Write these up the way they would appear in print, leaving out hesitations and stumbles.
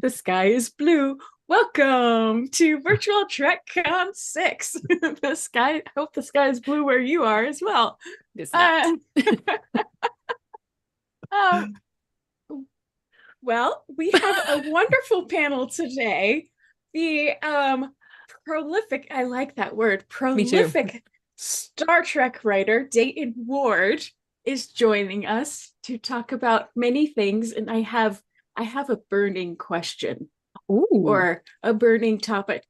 The sky is blue. Welcome to Virtual TrekCon 6. The sky, I hope the sky is blue where you are as well. It's not. Uh, uh, we have a wonderful panel today. The prolific, I like that word, Me too. prolific Star Trek writer Dayton Ward is joining us to talk about many things, and I have a burning question Ooh. or a burning topic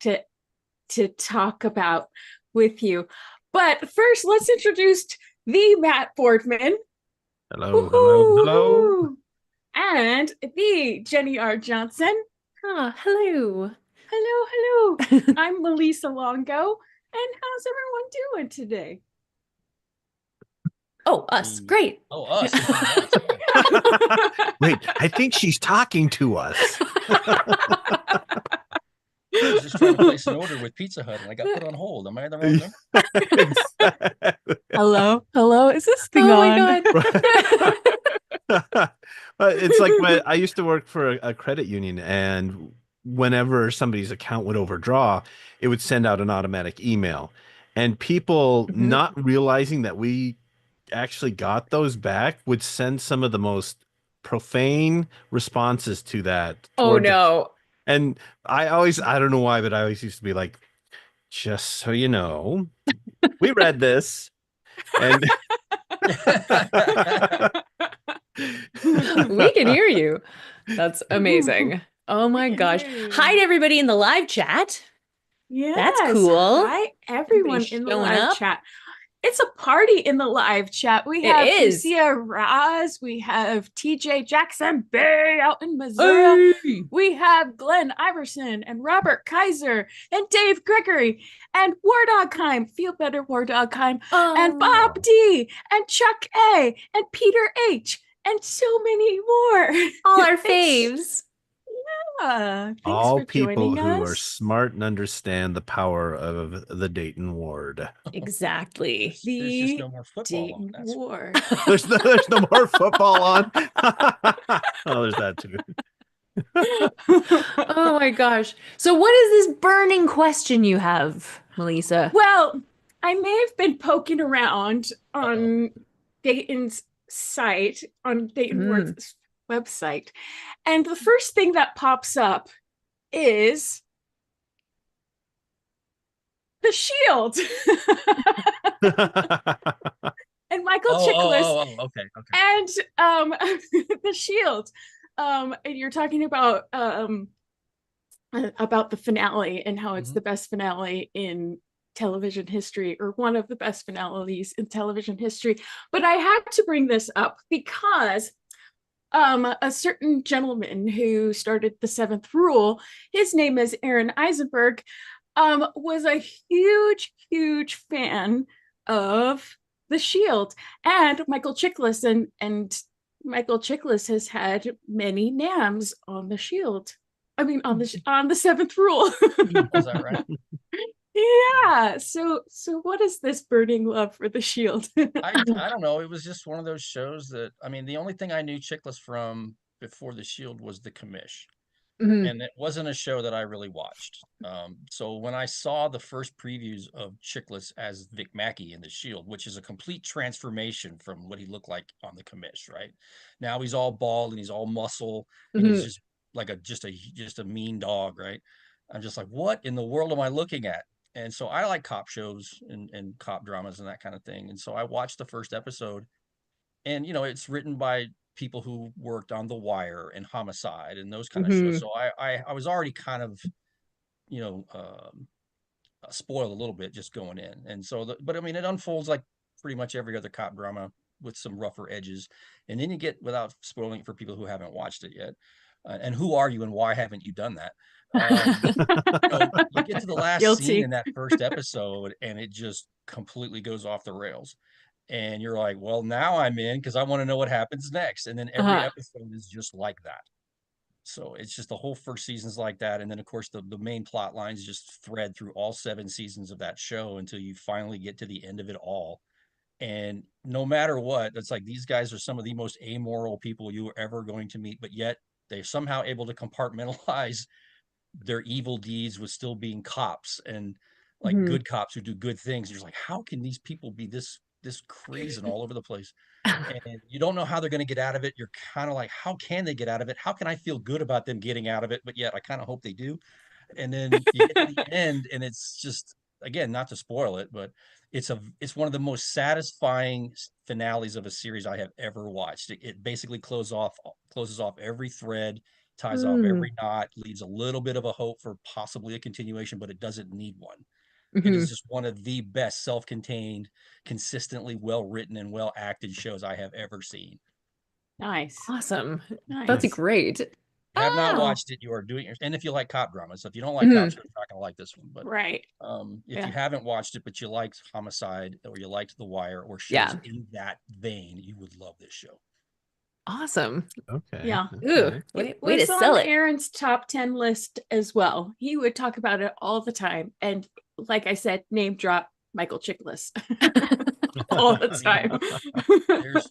to talk about with you. But first, let's introduce the Matt Boardman. Hello, hello, hello. Woo-hoo! And the Jenny R. Johnson. Ah, hello. Hello, hello. I'm Melissa Longo. And how's everyone doing today? Oh, us. Great. Oh, us. Wait, I think she's talking to us. I was just trying to place an order with Pizza Hut and I got put on hold. Am I the wrong number? Hello, hello. Is this thing Oh on? my God. It's like when I used to work for a credit union, and whenever somebody's account would overdraw, it would send out an automatic email. And people Mhm. not realizing that we actually got those back would send some of the most profane responses to that Oh towards us. no. And I don't know why, but I always used to be like, just so you know, we read this. And We can hear you. That's amazing. Oh my gosh. Hi to everybody in the live chat. Yes. That's cool. Hi, everyone Everybody's in the showing live up. chat. It's a party in the live chat. We It have is. Lucia Raz. We have TJ Jackson Bay out in Missouri. Hey. We have Glenn Iverson and Robert Kaiser and Dave Gregory and War Dogheim. Feel better, War Dogheim. And Bob D and Chuck A and Peter H and so many more. All our Thanks. faves. Thanks all for people joining who are us. smart and understand the power of the Dayton Ward. Exactly. There's just The no more football on. Dayton That's War. There's no more football on. Oh, there's that too. Oh my gosh. So what is this burning question you have, Melissa? Well, I may have been poking around Uh-oh. on Dayton's site, on Dayton Ward's website, and the first thing that pops up is the Shield. And Michael Chiklis Okay. and the Shield. And you're talking about the finale and how it's the best finale in television history, or one of the best finales in television history. But I had to bring this up because a certain gentleman who started the seventh rule, his name is Aaron Eisenberg, was a huge fan of the Shield and Michael Chiklis, and Michael Chiklis has had many NAMs on the Shield. I mean, on the seventh rule. Is that right? Yeah. So what is this burning love for the Shield? I don't know. It was just one of those shows that, I mean, the only thing I knew Chickless from before The Shield was The Commish. Mhm. And it wasn't a show that I really watched. So when I saw the first previews of Chickless as Vic Mackey in The Shield, which is a complete transformation from what he looked like on The Commish, right? Now he's all bald and he's all muscle and he's just like just a mean dog, right? I'm just like, what in the world am I looking at? And so I like cop shows and cop dramas and that kind of thing. And so I watched the first episode, and it's written by people who worked on The Wire and Homicide and those kind of shows. So I was already kind of you know spoiled a little bit just going in, and so but I mean it unfolds like pretty much every other cop drama with some rougher edges, and then you get, without spoiling it for people who haven't watched it yet, and who are you and why haven't you done that? You get to the last scene in that first episode and it just completely goes off the rails, and you're like, well, now I'm in because I want to know what happens next. And then every episode is just like that. So it's just the whole first season's like that. And then of course the main plot lines just thread through all 7 seasons of that show until you finally get to the end of it all. And no matter what, it's like these guys are some of the most amoral people you are ever going to meet, but yet they're somehow able to compartmentalize their evil deeds with still being cops and like Mhm. good cops who do good things. You're just like, how can these people be this crazy and all over the place? And you don't know how they're going to get out of it. You're kind of like, how can they get out of it? How can I feel good about them getting out of it? But yet I kind of hope they do. And then you get to the end, and it's just, again, not to spoil it, but it's one of the most satisfying finales of a series I have ever watched. It basically closes off every thread, ties off Mm. every knot, leaves a little bit of a hope for possibly a continuation, but it doesn't need one. It Mhm. is just one of the best self-contained, consistently well-written and well-acted shows I have ever seen. Nice. Awesome. That's Nice. great. Have not Oh, watched it, you are doing it. And if you like cop dramas, if you don't like cop Mhm. shows, you're not going to like this one. But right. if you Yeah. haven't watched it, but you liked Homicide or you liked The Wire or shows Yeah. in that vein, you would love this show. Awesome. Okay. Yeah. Ooh, Okay. It way to was sell on it. Aaron's top 10 list as well. He would talk about it all the time. And like I said, name drop Michael Chiklis all the time.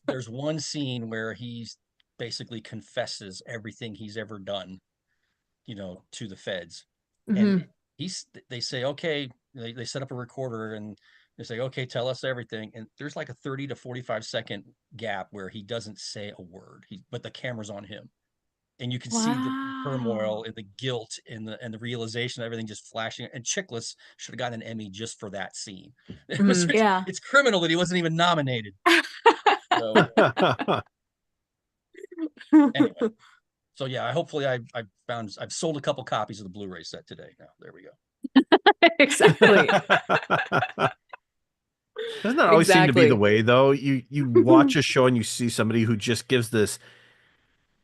There's one scene where he's basically confesses everything he's ever done, to the feds. And Mhm. they say, okay, they set up a recorder and they say, okay, tell us everything. And there's like a 30 to 45-second gap where he doesn't say a word. But the camera's on him. And you can see the turmoil Wow. and the guilt and the realization of everything just flashing. And Chiklis should have gotten an Emmy just for that scene. Mhm. Yeah. It's criminal that he wasn't even nominated. So anyway, so yeah, hopefully I've sold a couple copies of the Blu-ray set today. Now there we go. Exactly. Doesn't that always seem to be the Exactly. way, though? You watch a show and you see somebody who just gives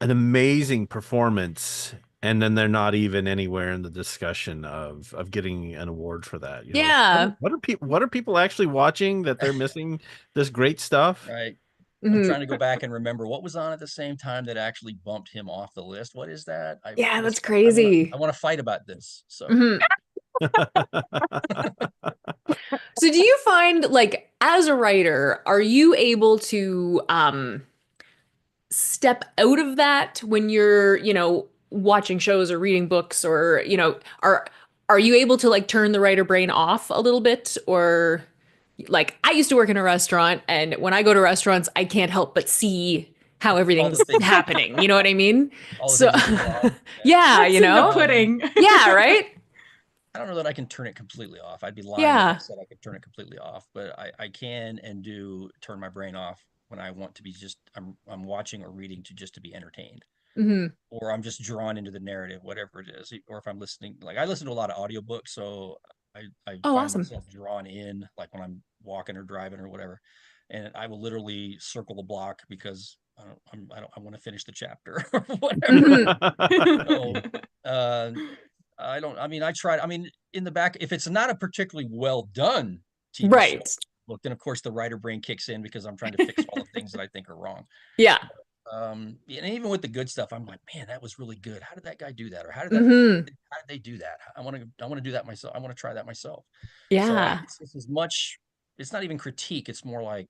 an amazing performance, and then they're not even anywhere in the discussion of getting an award for that. Yeah. What are people actually watching that they're missing this great stuff? Right. I'm Mhm. trying to go back and remember what was on at the same time that actually bumped him off the list. What is that? Yeah, that's I crazy. want to fight about this. So Mhm. So do you find like as a writer, are you able to step out of that when you're, watching shows or reading books or, are you able to like turn the writer brain off a little bit or like I used to work in a restaurant and when I go to restaurants, I can't help but see how all everything's the things, happening. You know what I mean? all the So things that go wrong. yeah, That's in the Um, pudding. Yeah, right? I don't know that I can turn it completely off. I'd be lying if I Yeah. said I could turn it completely off, but I can and do turn my brain off when I want to be I'm watching or reading to be entertained. Hmm. Or I'm just drawn into the narrative, whatever it is. Or if I'm listening, like I listen to a lot of audiobooks, so I Oh, find awesome. myself drawn in, like when I'm walking or driving or whatever, and I will literally circle the block because I want to finish the chapter or whatever. Hmm. So, uh, I don't. I mean, I tried. I mean, in the back, if it's not a particularly well done TV show, Right. look, then of course the writer brain kicks in because I'm trying to fix all the things that I think are wrong. Yeah. And even with the good stuff, I'm like, man, that was really good. How did that guy do that? Or Hmm. how did they do that? I want to do that myself. I want to try that myself. So Yeah. it's as much, it's not even critique. It's more like,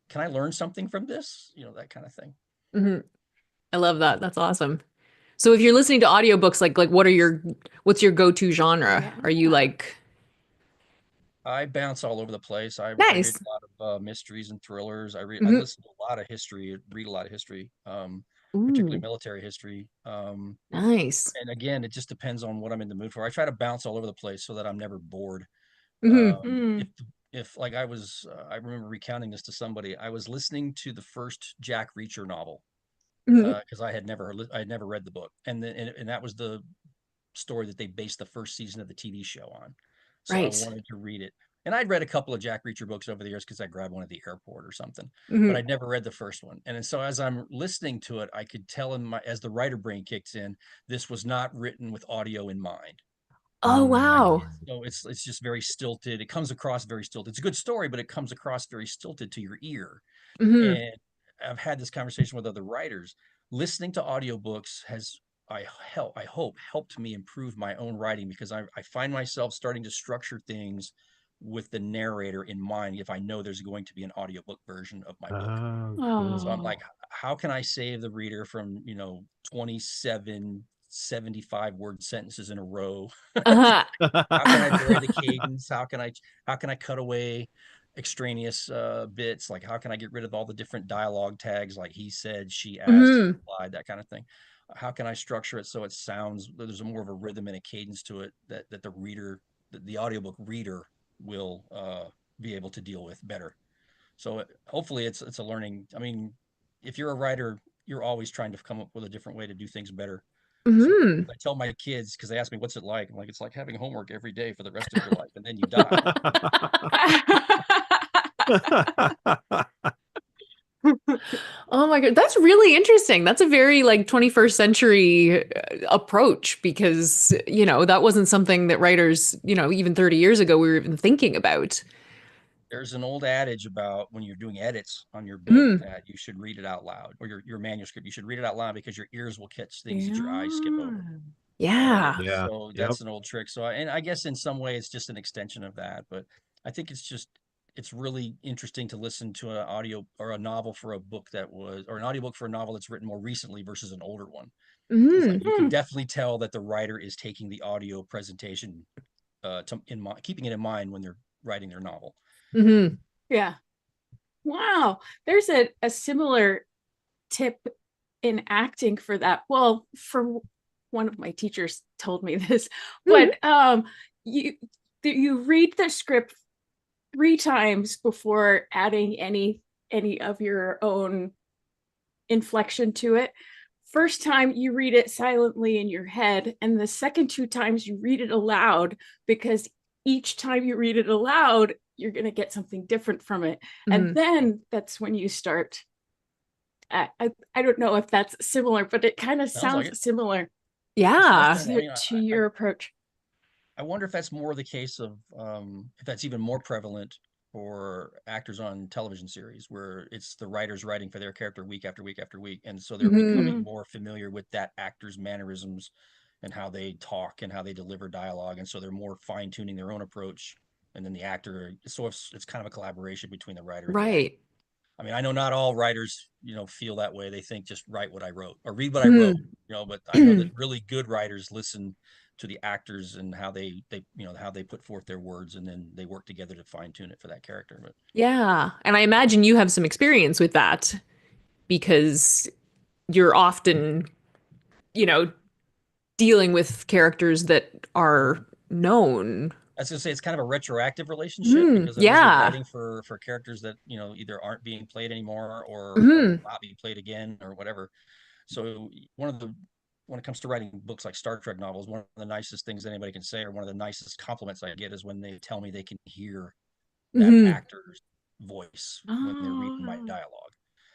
can I learn something from this? That kind of thing. Hmm. I love that. That's awesome. So if you're listening to audiobooks, like what's your go-to genre? Are you Yeah. like I bounce all over the place. I read nice? a lot of mysteries and thrillers. I Hmm. listen to a lot of history, read a lot of history, particularly Ooh, military history. nice. And again, it just depends on what I'm in the mood for. I try to bounce all over the place so that I'm never bored. Hmm. If Mm. like I remember recounting this to somebody. I was listening to the first Jack Reacher novel Hmm. because I had never read the book, and that was the story that they based the first season of the TV show on. So I Right. wanted to read it. And I'd read a couple of Jack Reacher books over the years because I grabbed one at the airport or something, but Hmm. I'd never read the first one. And so as I'm listening to it, I could tell as the writer brain kicks in, this was not written with audio in mind. Oh, Mm. wow. So it's just very stilted. It comes across very stilted. It's a good story, but it comes across very stilted to your ear. Hmm. And I've had this conversation with other writers. Listening to audiobooks has I hope helped me improve my own writing because I find myself starting to structure things with the narrator in mind if I know there's going to be an audiobook version of my book. Oh, So I'm cool. Oh. like, how can I save the reader from, 27 75-word sentences in a row? Uh-huh. How can I vary the cadence? How can I cut away extraneous bits? Like, how can I get rid of all the different dialogue tags, like he said, she asked, he Hmm. replied, that kind of thing? How can I structure it so it sounds, there's more of a rhythm and a cadence to it, that the reader, the audiobook reader will be able to deal with better? So hopefully it's a learning. I mean, if you're a writer, you're always trying to come up with a different way to do things better. So Hmm. I tell my kids, because they ask me, what's it like? I'm like, it's like having homework every day for the rest of your life, and then you die. Oh my God, that's really interesting. That's a very like 21st century approach because, that wasn't something that writers, even 30 years ago we were even thinking about. There's an old adage about when you're doing edits on your book Mm. that you should read it out loud, or your manuscript. You should read it out loud because your ears will catch things that your eyes skip Yeah. over. Yeah. Yeah. So Yep. that's an old trick. So, and I guess in some way it's just an extension of that, but I think it's really interesting to listen to an audio or a novel for a book or an audiobook for a novel that's written more recently versus an older one. It's like Mm. you can definitely tell that the writer is taking the audio presentation keeping it in mind when they're writing their novel. Hmm. Yeah. Wow. There's a similar tip in acting for that. Well, for one of my teachers told me this, but you read the script 3 times before adding any of your own inflection to it. First time you read it silently in your head, and the second 2 times you read it aloud, because each time you read it aloud, you're going to get something different from it. And then that's when you start. I don't know if that's similar, but it kind of Sounds like sounds it. similar Yeah. I mean, to your approach. I wonder if that's more the case of if that's even more prevalent for actors on television series, where it's the writers writing for their character week after week after week, and so they're becoming Mhm. more familiar with that actor's mannerisms and how they talk and how they deliver dialogue, and so they're more fine tuning their own approach, and then the actor. So it's kind of a collaboration between the writer and the actor. Right. I mean, I know not all writers, feel that way. They think just write what I wrote or read what I wrote, Mhm. but I know that really good writers listen to the actors and how how they put forth their words, and then they work together to fine tune it for that character. But Yeah. And I imagine you have some experience with that because you're often, you know, dealing with characters that are known. I was gonna say it's kind of a retroactive relationship because I'm usually Yeah. writing for characters that, either aren't being played anymore or will Hmm. not be played again or whatever. So when it comes to writing books like Star Trek novels, one of the nicest things anybody can say, or one of the nicest compliments I get, is when they tell me they can hear that Hmm. actor's voice when they're reading my Oh, dialogue.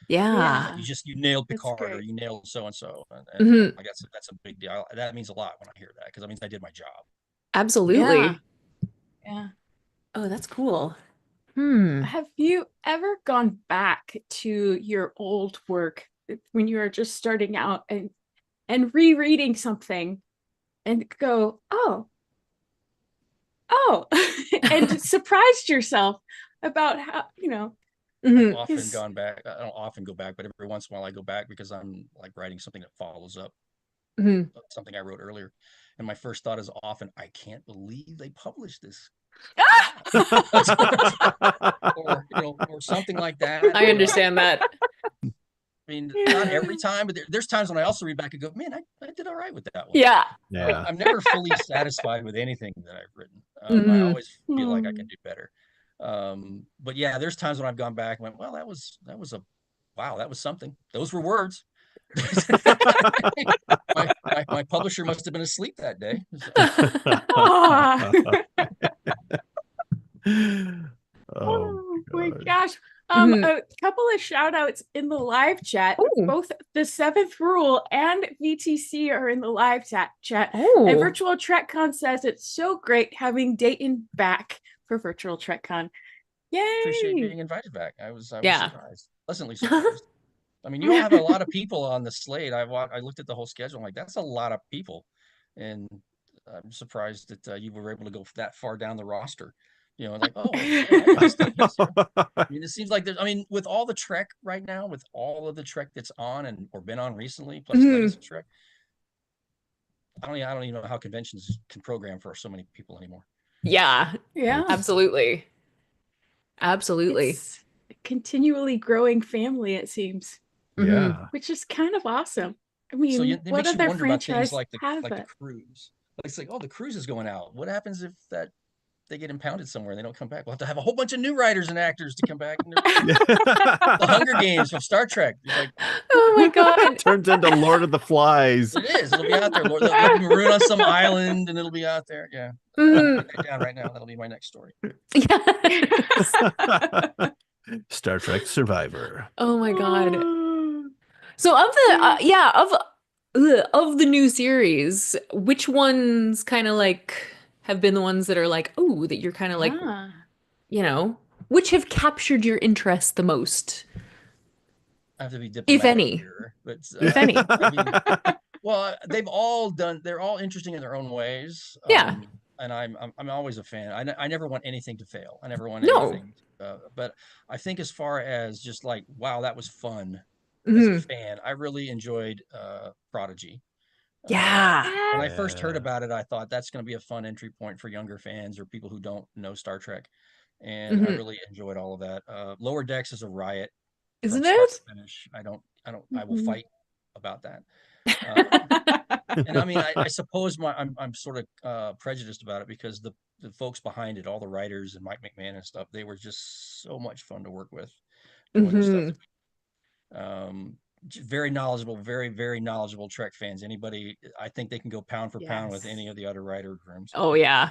Yeah. yeah, You nailed that's Picard, or great. you nailed so and so, and Hmm. I guess that's a big deal. That means a lot when I hear that, because that means I did my job. Yeah, Absolutely. yeah. Oh, that's cool. Hmm. Have you ever gone back to your old work when you were just starting out and rereading something and go, oh, and surprised yourself about how, I've Hmm. often his, gone back. I don't often go back, but every once in a while I go back because I'm like writing something that follows up Hmm. something I wrote earlier. And my first thought is often, I can't believe they published this crap. Or, or something like that. I understand that. I mean, not every yeah. time, but there's times when I also read back and go, man, I did all right with that one. Yeah. Yeah. I'm never fully satisfied with anything that I've written. I Hmm. always feel like I can do better. But yeah, there's times when I've gone back and went, well, wow, that was something. Those were words. my publisher must have been asleep that day. So, Oh, Oh oh my God. gosh. Hmm. A couple of shout outs in the live chat. Oh. Both the seventh rule and VTC are in the live chat. And Oh. Virtual TrekCon says it's so great having Dayton back for Virtual TrekCon. appreciate Yay! being invited back. I was Yeah. surprised, pleasantly surprised. I mean, you all have a lot of people on the slate. I looked at the whole schedule. I'm like, that's a lot of people, and I'm surprised that you were able to go that far down the roster. You know, like, oh, yeah, I got stuff. Yes, sir. I mean, it seems like there's, I mean, with all the Trek right now, with all of the Trek that's on and or been on recently, plus Legacy Trek, I don't even know how conventions can program for so many people anymore. Yeah, Yeah. absolutely. Absolutely. It's a continually growing family, it seems, Yeah. which is kind of awesome. I So mean, it what makes you other wonder about things franchise like have the it? cruise. Like, it's like, oh, the cruise is going out. What happens if that they get impounded somewhere and they don't come back? We'll have to have a whole bunch of new writers and actors to come back. And the Hunger Games from Star Trek. It's like, Oh my God. Turns into Lord of the Flies. it is. It'll be out there. They'll be marooned on some island and it'll be out there. Yeah. I'll write that down right now. That'll be my next story. Star Trek Survivor. Oh my God. So of the of the new series, which ones kind of like have been the ones that are like, oh, that you're kind of like, Ah. you know, which have captured your interest the most? I have to be diplomatic any. here, but If any. I mean, well, they've all done. They're all interesting in their own ways. Yeah. And I'm always a fan. I never want anything to fail. I never want No. anything. But I think as far as just like, wow, that was fun as a fan. I really enjoyed Prodigy. Yeah. When I first heard about it, I thought that's going to be a fun entry point for younger fans or people who don't know Star Trek. And I really enjoyed all of that. Lower Decks is a riot. Isn't From start it? to finish. I will fight about that. And I mean, I suppose I'm sort of prejudiced about it because the folks behind it, all the writers and Mike McMahon and stuff, they were just so much fun to work with doing the stuff. Very knowledgeable, very, very knowledgeable Trek fans. Anybody, I think they can go pound for pound with any of the other writer rooms. Oh yeah.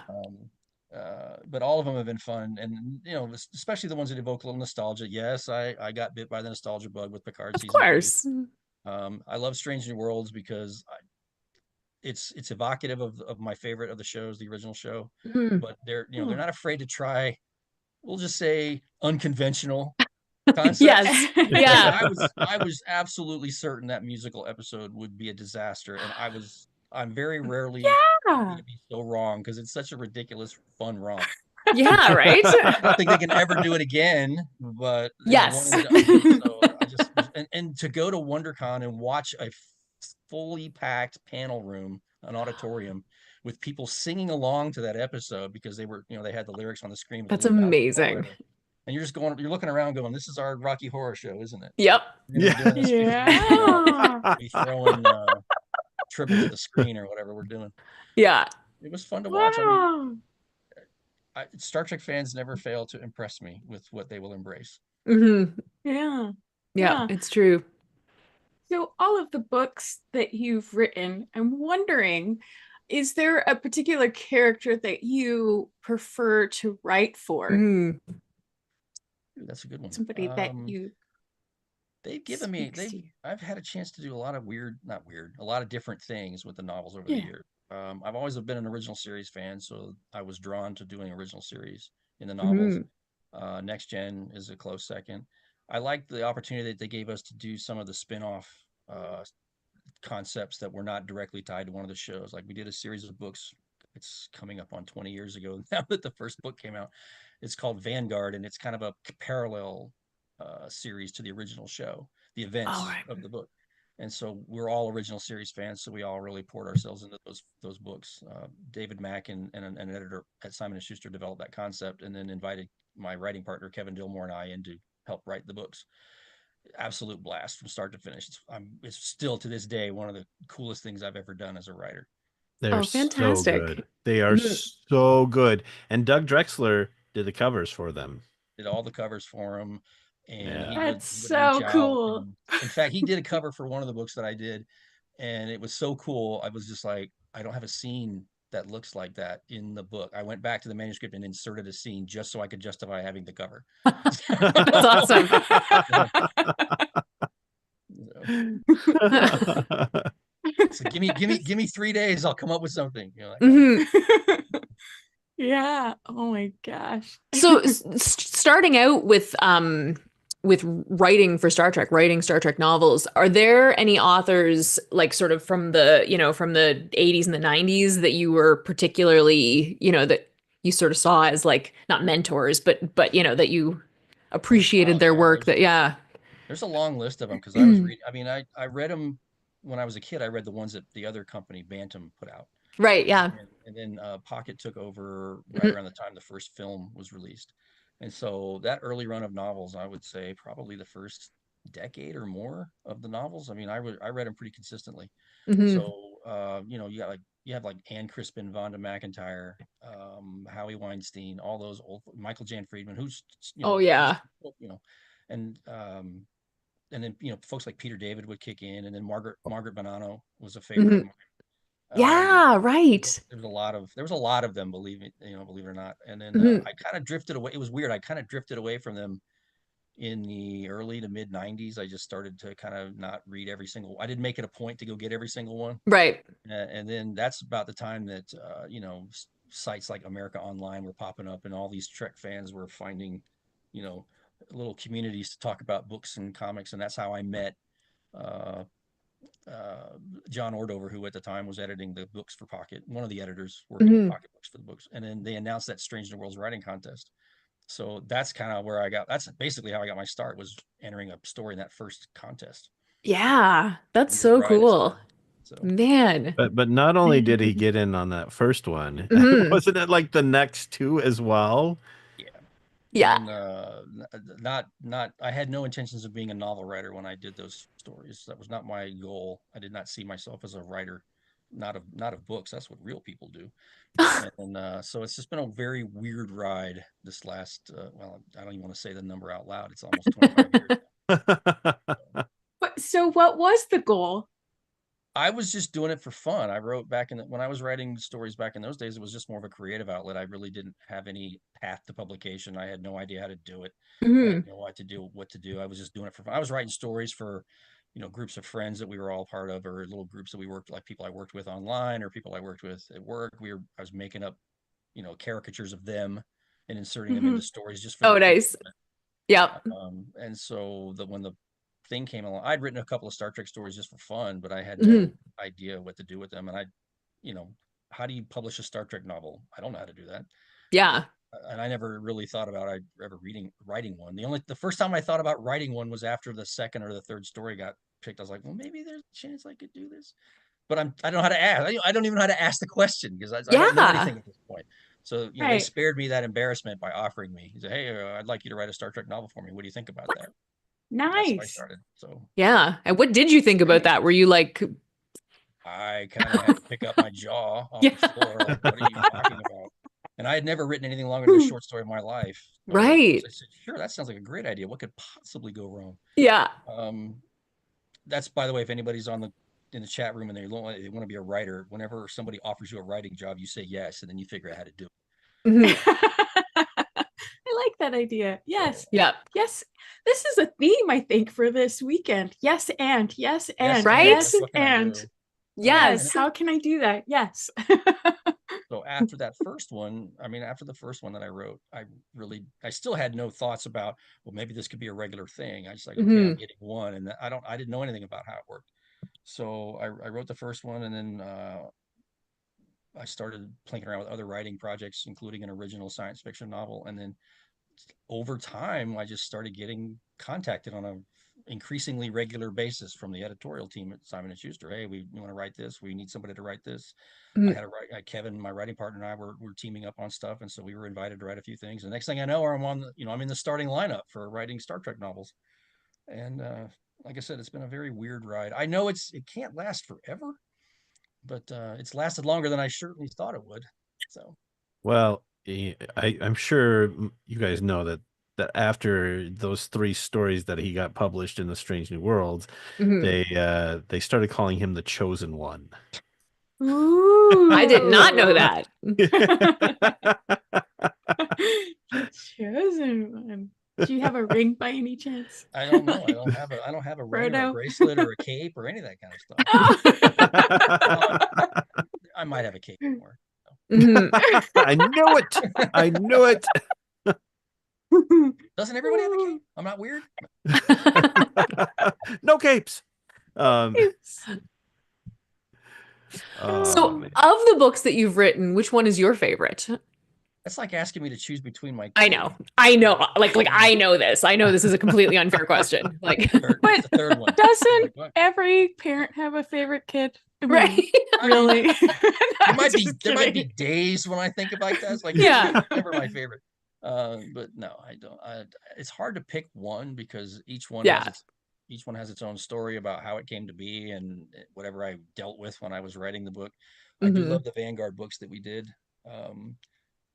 But all of them have been fun, and you know, especially the ones that evoke a little nostalgia. Yes, I got bit by the nostalgia bug with Picard Of season course. 2. I love Strange New Worlds because it's evocative of my favorite of the shows, the original show. But they're not afraid to try, we'll just say, unconventional concepts. Yes. Yeah. I was absolutely certain that musical episode would be a disaster, and I'm very rarely going to be so wrong because it's such a ridiculous fun romp. Yeah, right. I don't think they can ever do it again, but yes. So I just and to go to WonderCon and watch a fully packed panel room, an auditorium with people singing along to that episode because they were, they had the lyrics on the screen. That's amazing. And you're looking around going, this is our Rocky Horror Show, isn't it? Yep. Yeah. Be throwing tribute to the screen or whatever we're doing. Yeah. It was fun to watch. I mean, Star Trek fans never fail to impress me with what they will embrace. Yeah. Yeah, it's true. So all of the books that you've written, I'm wondering, is there a particular character that you prefer to write for? Ooh, that's a good one. Somebody that you they've given me I've had a chance to do a lot of a lot of different things with the novels over the years. I've always been an original series fan, so I was drawn to doing original series in the novels. Next Gen is a close second. I liked the opportunity that they gave us to do some of the spin-off concepts that were not directly tied to one of the shows. Like we did a series of books. It's coming up on 20 years ago now that the first book came out. It's called Vanguard, and it's kind of a parallel series to the original show, the events of the book. And so we're all original series fans, so we all really poured ourselves into those books. David Mack and an editor at Simon & Schuster developed that concept and then invited my writing partner, Kevin Dillmore, and I in to help write the books. Absolute blast from start to finish. It's still to this day one of the coolest things I've ever done as a writer. They're fantastic. so good. They are so good. And Doug Drexler did the covers for them. Did all the covers for them. And that's so cool. In fact, he did a cover for one of the books that I did, and it was so cool. I was just like, I don't have a scene that looks like that in the book. I went back to the manuscript and inserted a scene just so I could justify having the cover. That's awesome. So give me 3 days. I'll come up with something. Yeah. Oh my gosh. So starting out with writing for Star Trek, writing Star Trek novels, are there any authors like sort of from the 80s and the 90s that you were particularly, that you sort of saw as like not mentors, but you know, that you appreciated their Yeah, work. That yeah. there's a long list of them because I was reading. I mean, I read them when I was a kid. I read the ones that the other company, Bantam, put out. Right, yeah. And then Pocket took over right Mhm. around the time the first film was released. And so that early run of novels, I would say probably the first decade or more of the novels. I mean, I read them pretty consistently. Mhm. So you know, you have like Ann Crispin, Vonda McIntyre, Howie Weinstein, all those old Michael Jan Friedman, who's you Oh know yeah. you know, and then you know folks like Peter David would kick in, and then Margaret Bonanno was a favorite of Mhm. mine. Yeah, There right. there was a lot of them, believe it or not. And then Mhm. I kind of drifted away. It was weird. I kind of drifted away from them in the early to mid 90s. I just started to kind of not read every single. I didn't make it a point to go get every single one. Right. And then that's about the time that you know, sites like America Online were popping up, and all these Trek fans were finding, you know, little communities to talk about books and comics, and that's how I met uh, uh, John Ordover, who at the time was editing the books for Pocket, one of the editors working at Mhm. Pocket Books for the books. And then they announced that Strange New Worlds writing contest. So that's kind of where that's basically how I got my start, was entering a story in that first contest. Yeah, that's Weird so ride it's cool. been. So Man. But not only did he get in on that first one, Mhm. wasn't it like the next two as well? yeah. Yeah. And not I had no intentions of being a novel writer when I did those stories. That was not my goal. I did not see myself as a writer, not of books. That's what real people do. And so it's just been a very weird ride this last well, I don't even want to say the number out loud. It's almost 25 years. So what was the goal? I was just doing it for fun. I wrote back when I was writing stories back in those days, it was just more of a creative outlet. I really didn't have any path to publication. I had no idea how to do it. I had Mhm. no what to do. I was just doing it for fun. I was writing stories for, you know, groups of friends that we were all part of, or little groups that we worked, like people I worked with online or people I worked with at work. I was making up, you know, caricatures of them and inserting them into Mhm. stories just for Oh, their nice. entertainment. Yep. And so when the thing came along, I'd written a couple of Star Trek stories just for fun, but I had Mhm. no idea what to do with them. And you know, how do you publish a Star Trek novel? I don't know how to do that. Yeah. And I never really thought about ever writing one. The first time I thought about writing one was after the second or the third story got picked. I was like, well, maybe there's a chance I could do this, but I don't know how to ask. I don't even know how to ask the question because I don't know Yeah. anything at this point. So, you know, they Right. spared me that embarrassment by offering me. He said, hey, I'd like you to write a Star Trek novel for me. What do you think about that? That's how I Nice. started. So Yeah. And what did you think about Right. that? Were you like, I kind of had to pick up my jaw off yeah, the floor, like, what are you talking about? And I had never written anything longer than a short story in my life. So I right. said, sure, that sounds like a great idea. What could possibly go wrong? Yeah. Um, that's, by the way, if anybody's in the chat room and they want to be a writer, whenever somebody offers you a writing job, you say yes, and then you figure out how to do it. Mhm. I like that idea. So Yes. Yeah. Yes. This is a theme, I think, for this weekend. Yes, and yes, yes, and Right? yes, yes, what can I and do? yes. And Yes. How can I do that? Yes. so after that first one, I mean, after the first one that I wrote, I still had no thoughts about, well, maybe this could be a regular thing. I just like, okay, I'm Mhm. getting one, and I didn't know anything about how it worked. So I wrote the first one, and then I started playing around with other writing projects, including an original science fiction novel. And then over time, I just started getting contacted on a increasingly regular basis from the editorial team at Simon and Schuster. Hey, we want to write this. We need somebody to write this. I Mhm. had Kevin, my writing partner, and I were teaming up on stuff, and so we were invited to write a few things. And the next thing I know, I'm in the starting lineup for writing Star Trek novels. And like I said, it's been a very weird ride. I know it can't last forever, but it's lasted longer than I certainly thought it would. So Well, I'm sure you guys know that after those three stories that he got published in the Strange New Worlds, Mhm. they started calling him the Chosen One. I did not know Ooh. that. Chosen one. Do you have a ring by any chance? I don't know. I don't have a ring or a Frodo. bracelet or a cape or any of that kind of stuff. Well, I might have a cape somewhere. Mhm. I knew it. I knew it. Doesn't everybody have a cape? I'm not weird. No capes. Oops. Oh So, man. of the books that you've written, which one is your favorite? That's like asking me to choose between my I kids. know. Like I know this. I know this is a completely unfair question. Like, But But the third one. doesn't Like, what? every parent have a favorite kid? I mean, right? I mean, really? there might be Just there might be kidding. days when I think about that. It's like Yeah. never my favorite. But no, I don't. It's hard to pick one because each one Yeah. has its own story about how it came to be and whatever I dealt with when I was writing the book. I do Mhm. love the Vanguard books that we did.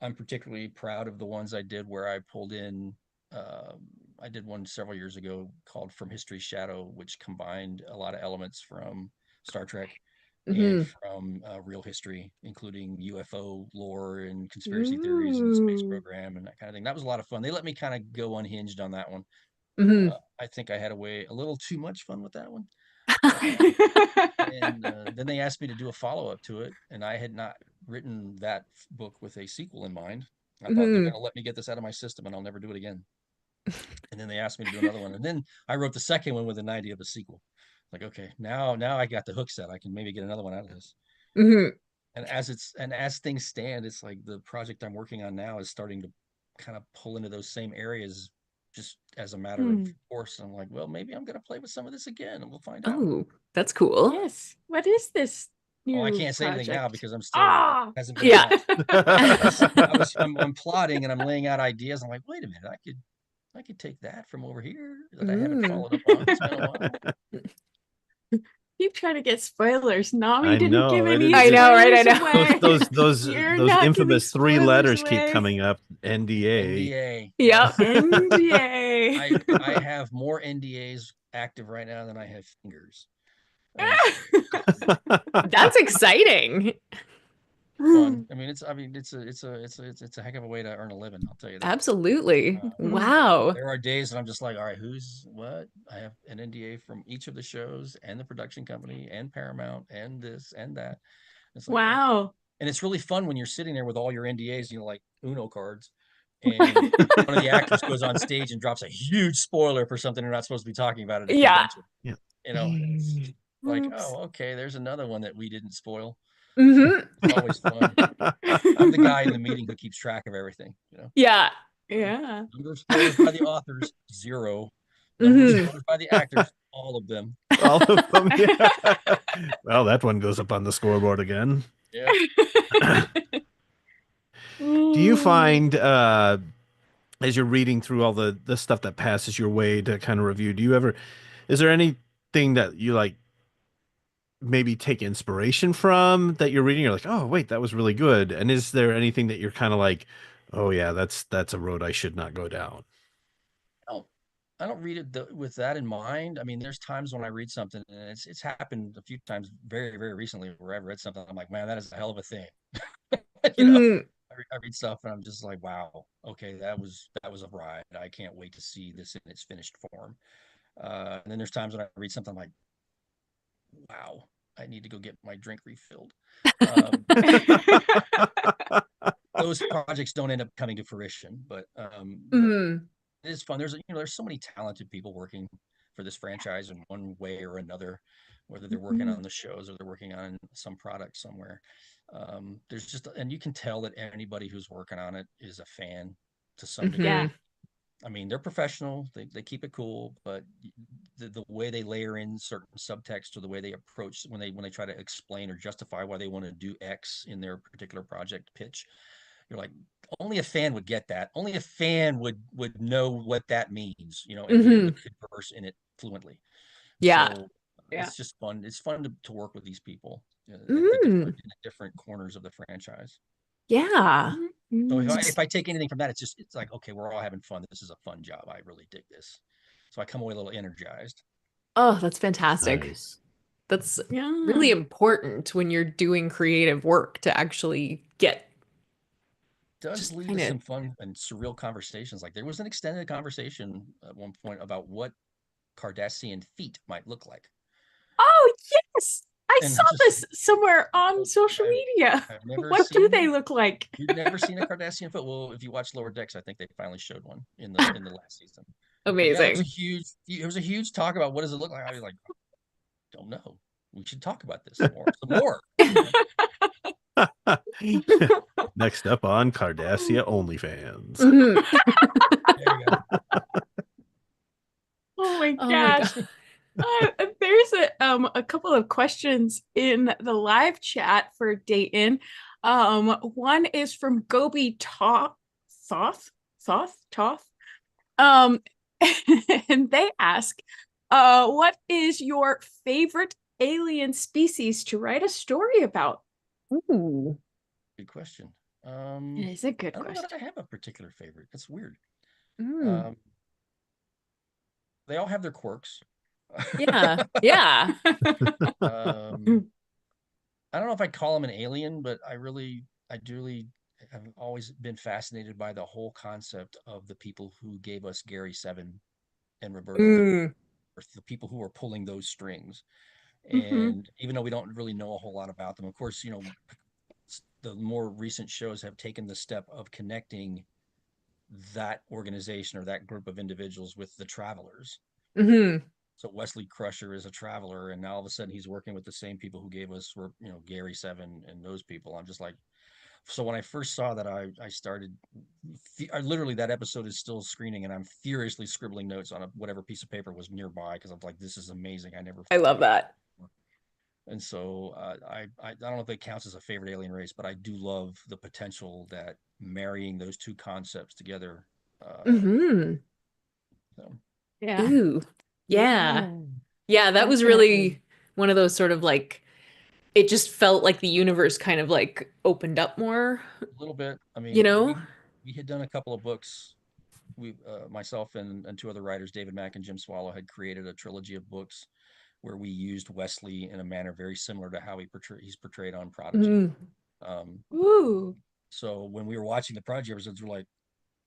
I'm particularly proud of the ones I did where I pulled in. I did one several years ago called From History's Shadow, which combined a lot of elements from Star Trek and Mhm. from real history, including UFO lore and conspiracy theories and the space Ooh. program and that kind of thing. That was a lot of fun. They let me kind of go unhinged on that one. Mhm. I think I had a little too much fun with that one. And then they asked me to do a follow-up to it, and I had not written that book with a sequel in mind. I thought they're going Mhm. to let me get this out of my system and I'll never do it again. And then they asked me to do another one, and then I wrote the second one with an idea of a sequel. Like, okay, now I got the hook set. I can maybe get another one out of this. Mhm. And as things stand, it's like the project I'm working on now is starting to kind of pull into those same areas just as a matter of Hmm. course. I'm like, well, maybe I'm going to play with some of this again, and we'll find out. Oh, that's cool. Yes. What is this Oh, I new can't say anything now project? because it Ah. hasn't been Yeah. announced. I'm plotting and I'm laying out ideas. I'm like, wait a minute, I could take that from over here that I haven't Mm. followed up on. It's been a while. Keep trying to get spoilers. Nami I didn't give know it. any I know, right? I spoilers know. away. Those You're those not giving infamous three spoilers letters keep away. coming up. NDA. NDA. Yep. Yes. NDA. I have more NDAs active right now than I have fingers. That's exciting. Fun. I mean, it's a heck of a way to earn a living. I'll tell you that. Absolutely. Uh, Wow. There are days that I'm just like, all right, who's what? I have an NDA from each of the shows and the production company and Paramount and this and that. It's like, okay. Wow. And it's really fun when you're sitting there with all your NDAs, like Uno cards, and one of the actors goes on stage and drops a huge spoiler for something they're not supposed to be talking about at a Yeah. convention. Yeah. It's like, Oops. oh, okay, there's another one that we didn't spoil. Mm-hmm. It's always fun. I'm the guy in the meeting who keeps track of everything. Yeah. Yeah. Number of spoilers by the authors, 0. Number of Mm-hmm. spoilers by the actors, all of them. All of them. Yeah. Well, that one goes up on the scoreboard again. Yeah. Do you find as you're reading through all the stuff that passes your way to kind of review, is there anything that you like maybe take inspiration from that you're reading? You're like, oh wait, that was really good. And is there anything that you're kind of like, oh yeah, that's a road I should not go down? I don't read it with that in mind. I mean, there's times when I read something, and it's happened a few times very, very recently where I've read something. I'm like, man, that is a hell of a thing. you know, Mm-hmm. I read stuff and I'm just like, wow, okay, that was a ride. I can't wait to see this in its finished form. And then there's times when I read something I'm like, wow, I need to go get my drink refilled. Um, those projects don't end up coming to fruition, but Mm-hmm. it is fun. There's so many talented people working for this franchise in one way or another, whether they're working on the shows or they're working on some product somewhere. There's just, and you can tell that anybody who's working on it is a fan to some degree. Yeah. Mm-hmm. I mean, they're professional, they keep it cool, but the way they layer in certain subtext or the way they approach when they try to explain or justify why they want to do X in their particular project pitch, you're like, only a fan would get that. Only a fan would know what that means, and be able Mm-hmm. to converse in it fluently. Yeah. So Yeah. it's just fun. It's fun to work with these people Mm. in the different corners of the franchise. Yeah. So Mm. if I take anything from that, it's like, okay, we're all having fun. This is a fun job. I really dig this. So I come away a little energized. Oh, that's fantastic. Nice. That's Yeah. really important when you're doing creative work to actually get Does just lead to kind of some fun and surreal conversations. Like there was an extended conversation at one point about what Cardassian feet might look like. Oh, yes. I And saw this somewhere on social media. I've never What do they seen. look like? You've never seen a Cardassian foot? Well, if you watch Lower Decks, I think they finally showed one in the last season. But yeah, amazing. it was a huge talk about what does it look like. I was like, don't know. We should talk about this some more. Some more. Now Next up on Cardassia OnlyFans. Mhm. There you go. Oh my Oh my gosh. God. There's a couple of questions in the live chat for Dayton. One is from Gobi Thoth. Um, and they ask, what is your favorite alien species to write a story about? Ooh. Good question. It is a good I don't know question. that I have a particular favorite. It's weird. Mm. Um, they all have their quirks. Yeah. Yeah. Um, I don't know if I'd call him an alien, but I really have always been fascinated by the whole concept of the people who gave us Gary Seven and Roberto, Mm. the people who are pulling those strings. Mhm. And even though we don't really know a whole lot about them, of course, the more recent shows have taken the step of connecting that organization or that group of individuals with the travelers. Hmm. So Wesley Crusher is a traveler, and now all of a sudden he's working with the same people who gave us, Gary Seven and those people. I'm just like, so when I first saw that, I started, I literally that episode is still screening, and I'm furiously scribbling notes on whatever piece of paper was nearby because I'm like, this is amazing. I never I thought love about it. that. And so I don't know if it counts as a favorite alien race, but I do love the potential that marrying those two concepts together. Hmm. So. Yeah. Ooh. Yeah. Ooh. Yeah, that was Definitely. really one of those sort of like it just felt like the universe kind of like opened up more, A little bit. I you mean, know? we had done a couple of books. We myself and two other writers, David Mack and Jim Swallow, had created a trilogy of books where we used Wesley in a manner very similar to how he's portrayed on Prodigy. Mm. Um, Ooh. so when we were watching the Prodigy episodes, we're like,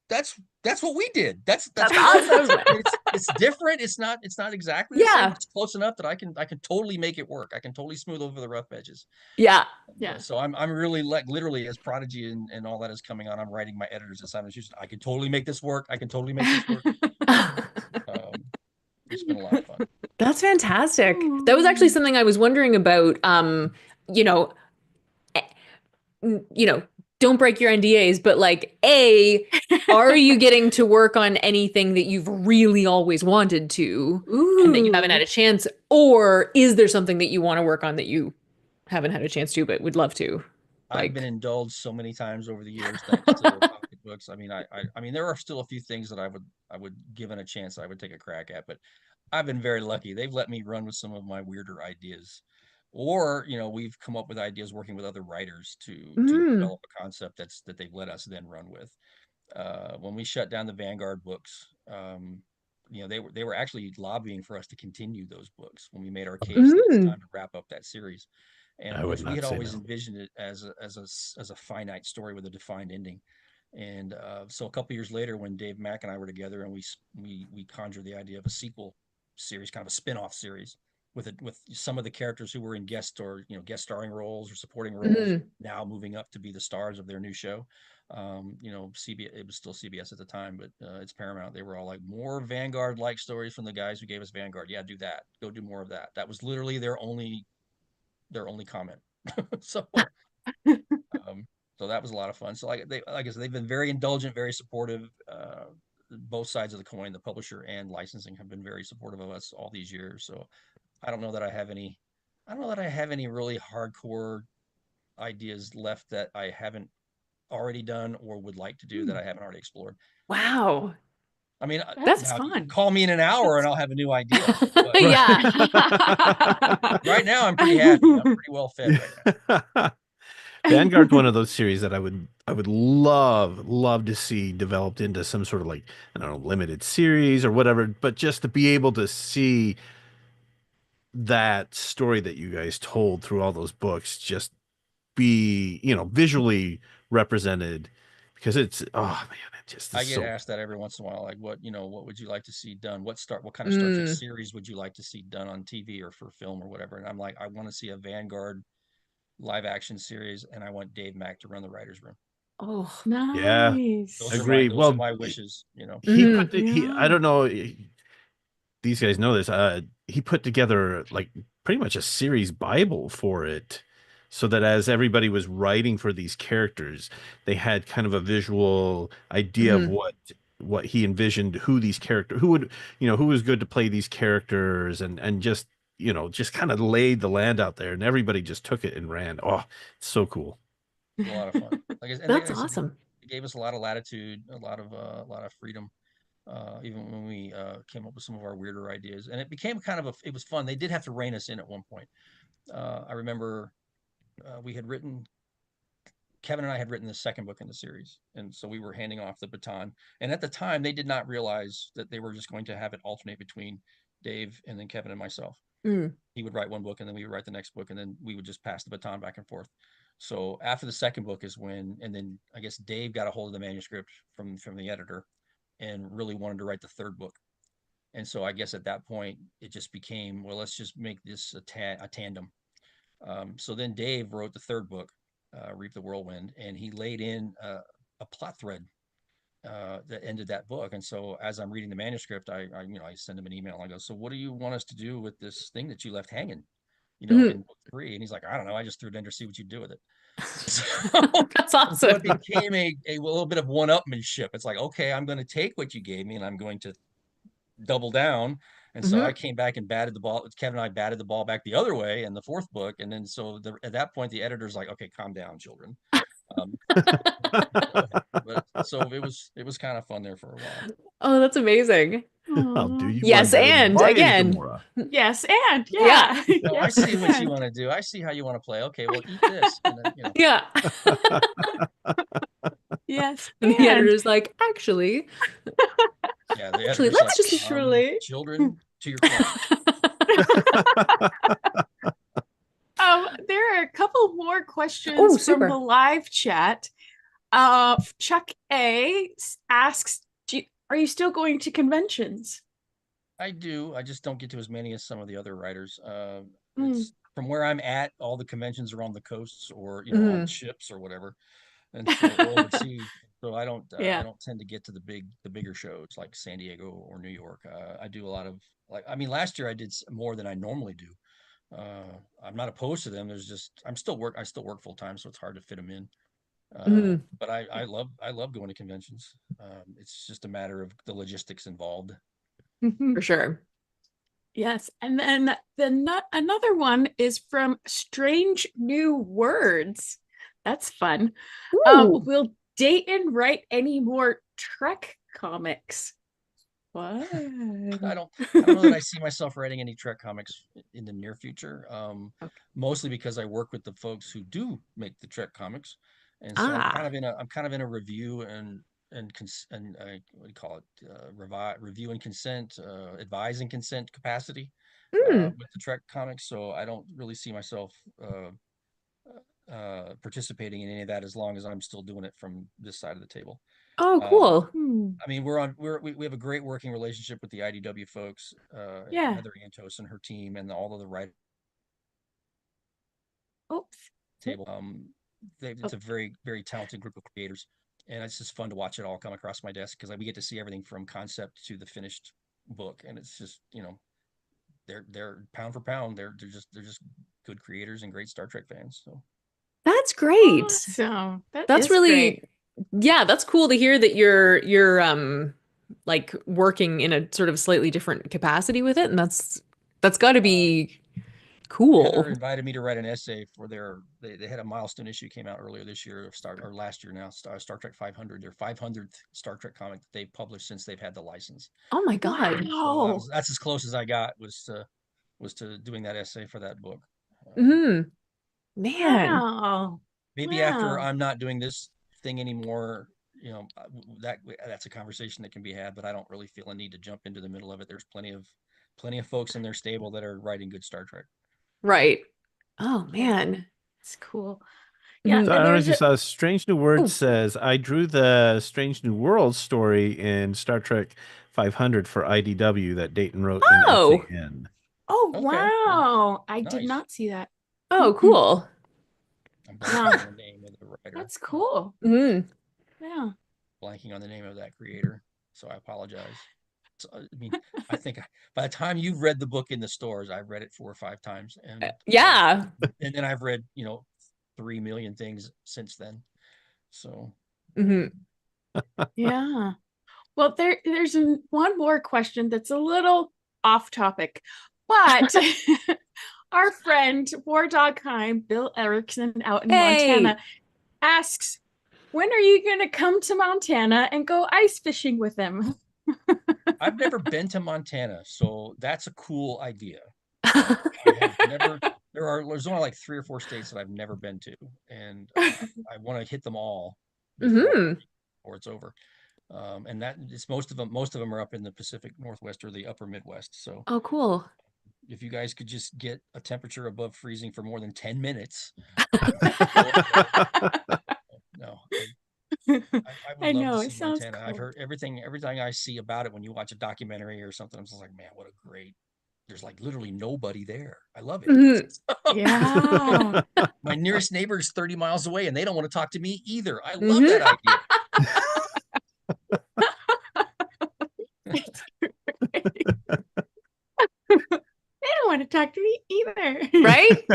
that's what we did. That's That's perfect. awesome. I mean, it's different. It's not exactly the same, Yeah. but it's close enough that I can totally make it work. I can totally smooth over the rough edges. Yeah. Yeah. So I'm really like literally as Prodigy and all that is coming on, I'm writing my editors assignments. I can totally make this work. I can totally make this work. Um, it's been a lot of fun. That's fantastic. That was actually something I was wondering about. You know, eh, you know, don't break your NDAs, but like, are you getting to work on anything that you've really always wanted to and that you haven't had Ooh. a chance? Or is there something that you want to work on that you haven't had a chance to, but would love to? I've been Like, indulged so many times over the years thanks to pocketbooks. I mean, I mean, there are still a few things that I would given a chance I would take a crack at, but I've been very lucky. They've let me run with some of my weirder ideas. Or, we've come up with ideas working with other writers to mm, develop a concept that they've let us then run with. When we shut down the Vanguard books, they were actually lobbying for us to continue those books when we made our case that it's mm, time to wrap up that series. And of I would course, we not had say always no. envisioned it as a finite story with a defined ending. And so a couple years later, when Dave Mack and I were together, and we conjured the idea of a sequel series, kind of a spin-off series, with some of the characters who were in guest starring roles or supporting roles mm. now moving up to be the stars of their new show. CBS, it was still CBS at the time, but it's Paramount. They were all like, more Vanguard like stories from the guys who gave us Vanguard. Yeah, do that. Go do more of that. That was literally their only comment. So um, so that was a lot of fun. So like I said, they've been very indulgent, very supportive. Both sides of the coin, the publisher and licensing, have been very supportive of us all these years. So I don't know that I have any. I don't know that I have any really hardcore ideas left that I haven't already done or would like to do that I haven't already explored. Wow. I mean, That's now fun. call me in an hour and I'll have a new idea. But Yeah. right now, I'm pretty happy. I'm pretty well fed right now. Yeah. Vanguard's one of those series that I would love to see developed into some sort of like, I don't know, limited series or whatever, but just to be able to see that story that you guys told through all those books just be, visually represented, because oh man, it just is I get so. asked that every once in a while, like, what would you like to see done? What kind of Star Trek Mm. series would you like to see done on TV or for film or whatever? And I'm like, I want to see a Vanguard live action series, and I want Dave Mack to run the writers' room. Oh. Yeah, Nice. agree. Those are Well, my wishes. Mhm. I Yeah. don't know, these guys know this. He put together like pretty much a series Bible for it. so that as everybody was writing for these characters, they had kind of a visual idea of what he envisioned, who these characters, who would, who was good to play these characters, and just, just kind of laid the land out there, and everybody just took it and ran. Oh, it's so cool. It's a lot of fun. And That's like I said, awesome. it gave us a lot of latitude, a lot of freedom. Even when we came up with some of our weirder ideas, and it became kind of it was fun. They did have to rein us in at one point. I remember we had written, Kevin and I had written the second book in the series, and so we were handing off the baton. And at the time, they did not realize that they were just going to have it alternate between Dave and then Kevin and myself. He would write one book, and then we would write the next book, and then we would just pass the baton back and forth. So after the second book is when, and then I guess Dave got a hold of the manuscript from the editor, and really wanted to write the third book. And so I guess at that point it just became, well, let's just make this a tandem. So then Dave wrote the third book, Reap the Whirlwind, and he laid in a plot thread that ended that book. And so as I'm reading the manuscript, I send him an email. I go, so what do you want us to do with this thing that you left hanging, in book 3? And he's like, I don't know. I just threw it in to see what you do with it. That's So awesome. it became a little bit of one-upmanship. It's like, okay, I'm going to take what you gave me and I'm going to double down. And so I came back and batted the ball. Kevin and I batted the ball back the other way in the fourth book. And then so at that point, the editor's like, okay, calm down, children. But so it was kind of fun there for a while. Oh, that's amazing. I'll do you Yes, one better than and Brian again. Gamora. Yes, and yeah. Oh, I see what you want to do. I see how you want to play. Okay, well, eat this. And then, Yeah. Yes, And the editor's like, actually, yeah, the actually, editor's let's like, just Truly. children to your class. There are a couple more questions Oh, from super. the live chat. Chuck A asks, are you still going to conventions? I do. I just don't get to as many as some of the other writers. Mm. It's from where I'm at, all the conventions are on the coasts or on ships or whatever, and so or overseas. So I don't tend to get to the bigger shows like San Diego or New York. I do a lot of, like, I mean, last year I did more than I normally do. I'm not opposed to them. There's just I still work full time, so it's hard to fit them in. But I love going to conventions. It's just a matter of the logistics involved. For sure. Yes, and then another one is from Strange New Words. That's fun. Will Dayton write any more Trek comics? What? I don't know that I see myself writing any Trek comics in the near future. Mostly because I work with the folks who do make the Trek comics, and so I'm kind of in a review and what do you call it? Review and consent, advise and consent capacity with the Trek comics. So I don't really see myself participating in any of that as long as I'm still doing it from this side of the table. Oh, cool. I mean, we have a great working relationship with the IDW folks, Heather Antos and her team, and all of the writers. Table. It's a very, very talented group of creators, and it's just fun to watch it all come across my desk because we get to see everything from concept to the finished book, and it's just they're pound for pound, they're just good creators and great Star Trek fans. So that's great. Awesome. That's really great. Yeah, that's cool to hear that you're like working in a sort of slightly different capacity with it, and that's got to be cool. Heather invited me to write an essay for they had a milestone issue came out earlier this year or last year now, Star Trek 500, their 500th Star Trek comic that they've published since they've had the license. Oh my God. So that's as close as I got was to doing that essay for that book. Man. Wow. Maybe after I'm not doing this thing anymore, that's a conversation that can be had, but I don't really feel a need to jump into the middle of it. There's plenty of folks in their stable that are writing good Star Trek. Right. Oh man, it's cool. Yeah. So I don't know if you saw Strange New Worlds says, I drew the Strange New Worlds story in Star Trek 500 for IDW that Dayton wrote in SAN. Oh, wow. I did not see that. Oh, cool. I'm blanking on the name of the writer. That's cool. Yeah. Blanking on the name of that creator, so I apologize. So, I mean, I think by the time you've read the book in the stores, I've read it 4 or 5 times, and yeah, and then I've read 3 million things since then. So Mhm. Yeah. Well, there's one more question that's a little off topic, but our friend War Dog Heim, Bill Erickson out in Hey. Montana, asks, when are you going to come to Montana and go ice fishing with him? I've never been to Montana, so that's a cool idea. I have never. There's only like 3 or 4 states that I've never been to, and I want to hit them all Mhm. before it's over. And that it's most of them are up in the Pacific Northwest or the upper Midwest. So Oh, cool. if you guys could just get a temperature above freezing for more than 10 minutes, no, I would I love know, to it see sounds Montana. cool. I've heard everything I see about it when you watch a documentary or something. I'm just like, man, what a great. There's like literally nobody there. I love it. Mhm. Yeah. My nearest neighbor is 30 miles away and they don't want to talk to me either. I love Mhm. that idea. It's great. They don't want to talk to me either. Right?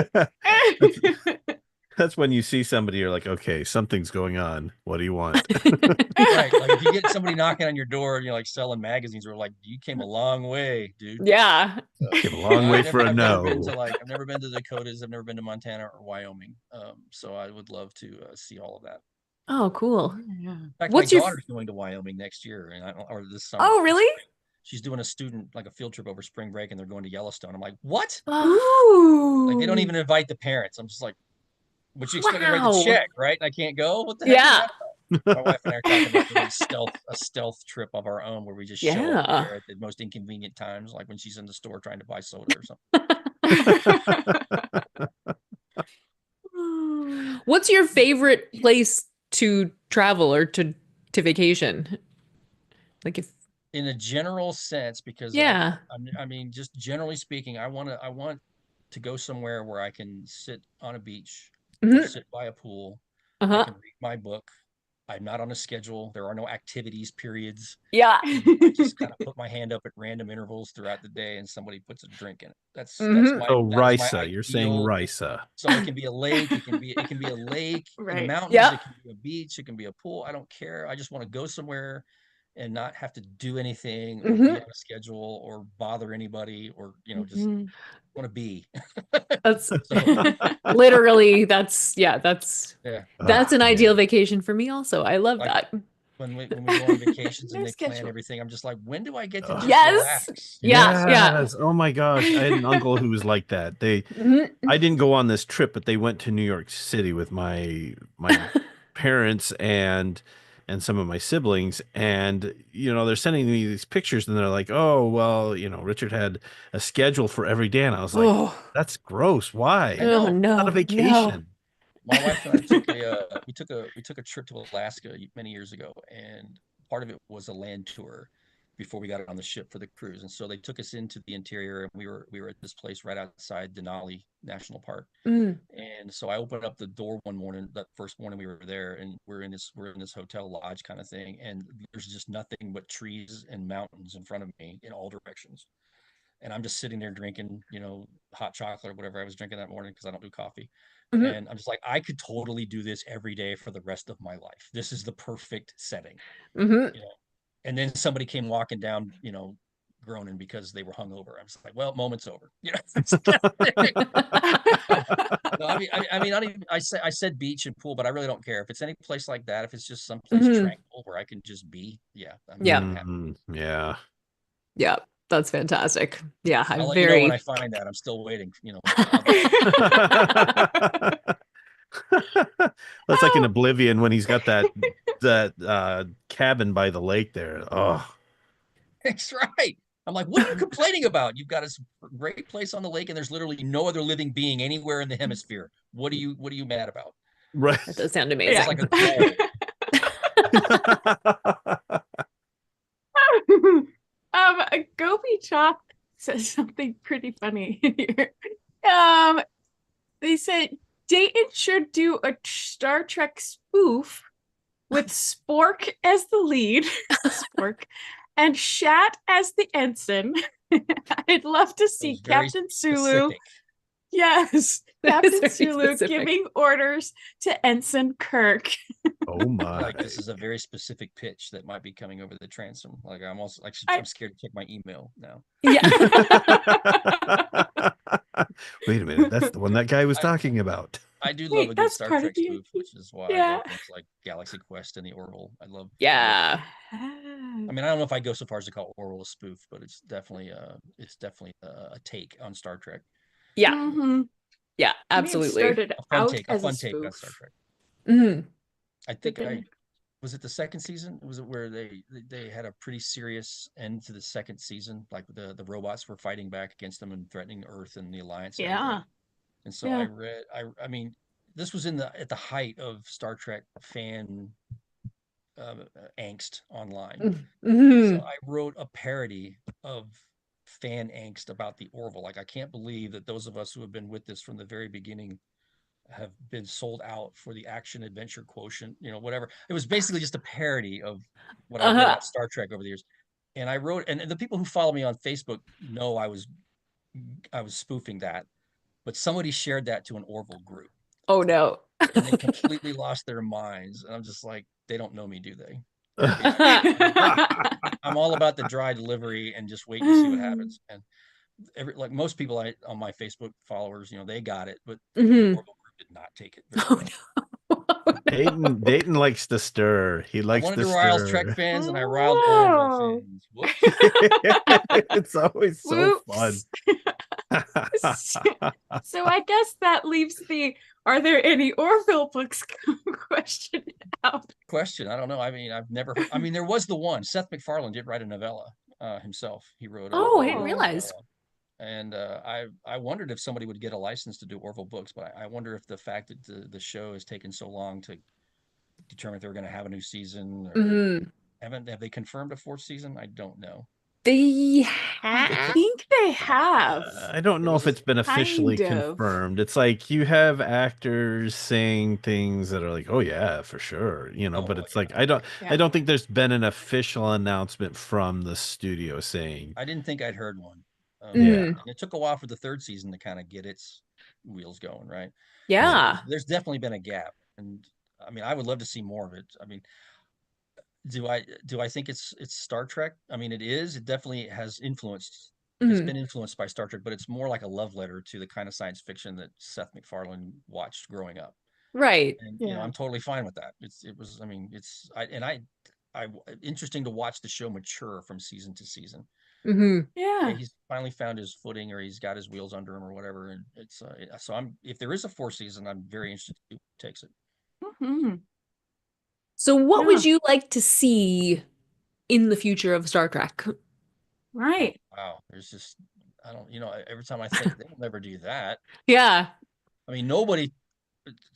That's when you see somebody, you're like, okay, something's going on. What do you want? Right. Like if you get somebody knocking on your door and you're like selling magazines, or like, you came a long way, dude. Yeah. Came a long way for a I've never been no. to I've never been to the Dakotas. I've never been to Montana or Wyoming. So I would love to see all of that. Oh, cool. Yeah. In fact, my What's your daughter's going to Wyoming next year, and or this summer. Oh, really? She's doing a field trip over spring break, and they're going to Yellowstone. I'm like, what? Ooh. Like they don't even invite the parents. I'm just like, but you expect me to write the Wow. check, right? And I can't go. What the heck is Yeah. that about? My wife and I are talking about doing a stealth trip of our own, where we just show up Yeah. there at the most inconvenient times, like when she's in the store trying to buy soda or something. What's your favorite place to travel or to vacation? Like if In a general sense, because yeah. I mean, just generally speaking, I want to go somewhere where I can sit on a beach or Mhm. sit by a pool. I Uh-huh. can read my book. I'm not on a schedule. There are no activities periods. Yeah. I just kind of put my hand up at random intervals throughout the day, and somebody puts a drink in it. That's Mhm. Oh, that is my Risa. You're saying ideal. Risa. So it can be a lake. It can be a lake in the Right. mountains. Yeah. It can be a beach. It can be a pool. I don't care. I just want to go somewhere and not have to do anything or be Mhm. on a schedule or bother anybody, or just Mhm. want to be. That's So literally that's yeah, that's an Oh, ideal man. vacation for me also. I love like that. when we go on vacations and No they plan schedule. everything, I'm just like, when do I get to Ugh. just Yes. relax? Yeah. Yeah. Yes. Oh my gosh. I had an uncle who was like that. Mhm. I didn't go on this trip, but they went to New York City with my parents and some of my siblings, and they're sending me these pictures, and they're like, "Oh, well, Richard had a schedule for every day," and I was like, Oh. "That's gross. Why? I It's Oh know. not a no. No. vacation." My wife and I took a trip to Alaska many years ago, and part of it was a land tour before we got on the ship for the cruise. And so they took us into the interior, and we were at this place right outside Denali National Park. Mm. And so I opened up the door one morning, that first morning we were there, and we're in this hotel lodge kind of thing, and there's just nothing but trees and mountains in front of me in all directions. And I'm just sitting there drinking, hot chocolate or whatever I was drinking that morning because I don't do coffee. Mhm. And I'm just like, I could totally do this every day for the rest of my life. This is the perfect setting, Mhm. you know. And then somebody came walking down, groaning because they were hungover. I'm just like, well, moment's over. No, I said beach and pool, but I really don't care if it's any place like that. If it's just some place Mhm. tranquil where I can just be, yeah, I'm Yeah. happy. Yeah. Yeah. That's fantastic. Yeah. I'll I'm let you know when I very find that. I'm still waiting. That's like in Oblivion when he's got that cabin by the lake there. Oh, That's right. I'm like, what are you complaining about? You've got a great place on the lake, and there's literally no other living being anywhere in the hemisphere. What are you mad about? right. that does sound It's amazing. like a goal. Gopi Chalk says something pretty funny here. They said Dayton should do a Star Trek spoof with Spork as the lead, Spork, and Shat as the ensign. I'd love to It see was very Captain Sulu specific. Yes, That is Captain very Sulu specific. giving orders to Ensign Kirk. Oh my. Like this is a very specific pitch that might be coming over the transom. Like I'm also like I- I'm scared to check my email now. Yeah. Wait a minute, that's the one that guy was I- talking about. I do love Wait, a good that's Star part of Trek the spoof, which is why I yeah. love things like Galaxy Quest and the Orville. I love. Yeah. I mean, I don't know if I go so far as to call Orville a spoof, but it's definitely a take on Star Trek. Yeah. Mhm. Yeah, I mean, it absolutely. started A fun out take, as a on Star spoof. Trek. Mhm. I But think I then, was it the second season? Was it where they had a pretty serious end to the second season? Like the robots were fighting back against them and threatening Earth and the Alliance and everything. yeah. And so Yeah. I mean, this was at the height of Star Trek fan angst online. So Mhm. I wrote a parody of fan angst about the Orville. Like I can't believe that those of us who have been with this from the very beginning have been sold out for the action adventure quotient, whatever. It was basically just a parody of what I've read Uh-huh. about Star Trek over the years. And I wrote, and the people who follow me on Facebook know I was spoofing that, but somebody shared that to an Orville group Oh no. and they completely lost their minds. And I'm just like, they don't know me, do they? I'm all about the dry delivery and just wait and see what happens. And like most people on my Facebook followers, they got it, but the Mhm. Orville group did not take it very Oh well. no. Oh, no. Dayton likes to stir. He I likes wanted to to rile Trek stir. fans and I riled Orville Oh. fans. Whoops. It's always so fun. Whoops. So I guess that leaves the are there any Orville books question out. Question. I don't know. I mean, I've never heard. I mean, there was the one. Seth MacFarlane did write a novella himself. He wrote Oh, I a didn't realize. novella. And I wondered if somebody would get a license to do Orville books, but I wonder if the fact that the show has taken so long to determine if they're going to have a new season or Mhm. have they confirmed a fourth season? I don't know. They I have. think they have. I don't There know was if it's been officially kind of. confirmed. It's like you have actors saying things that are like, "Oh yeah, for sure," but Oh it's yeah. like I don't Yeah. I don't think there's been an official announcement from the studio saying, I didn't think I'd heard one. yeah. And it took a while for the third season to kind of get its wheels going, right? So Yeah. Yeah. there's definitely been a gap, and I mean, I would love to see more of it. I mean, do I think it's Star Trek? I mean, it is. It definitely has influenced. It's Mhm. been influenced by Star Trek, but it's more like a love letter to the kind of science fiction that Seth MacFarlane watched growing up. Right. And Yeah. I'm totally fine with that. It was. I mean, interesting to watch the show mature from season to season. Mhm. Yeah. Yeah, he's finally found his footing, or he's got his wheels under him, or whatever. And it's so I'm if there is a fourth season, I'm very interested to see who takes it. Mhm. So what would Yeah. you like to see in the future of Star Trek? Right. Wow, there's just I don't, every time I think they'll never do that. Yeah. I mean, nobody.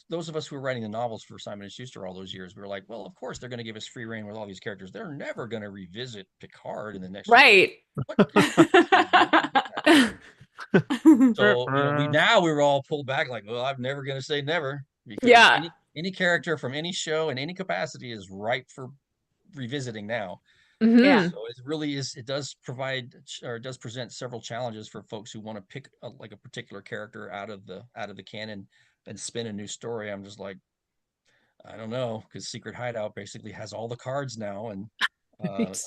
Those of us who were writing the novels for Simon and Schuster all those years, we were like, well, of course they're going to give us free reign with all these characters. They're never going to revisit Picard in the next generation. Right. What? So we were all pulled back, like, well, I'm never going to say never, because Yeah. any character from any show in any capacity is ripe for revisiting now. Mhm. So it really is. It does provide, or it does present several challenges for folks who want to pick like a particular character out of the canon and spin a new story. I'm just like, I don't know, because Secret Hideout basically has all the cards now, and Right.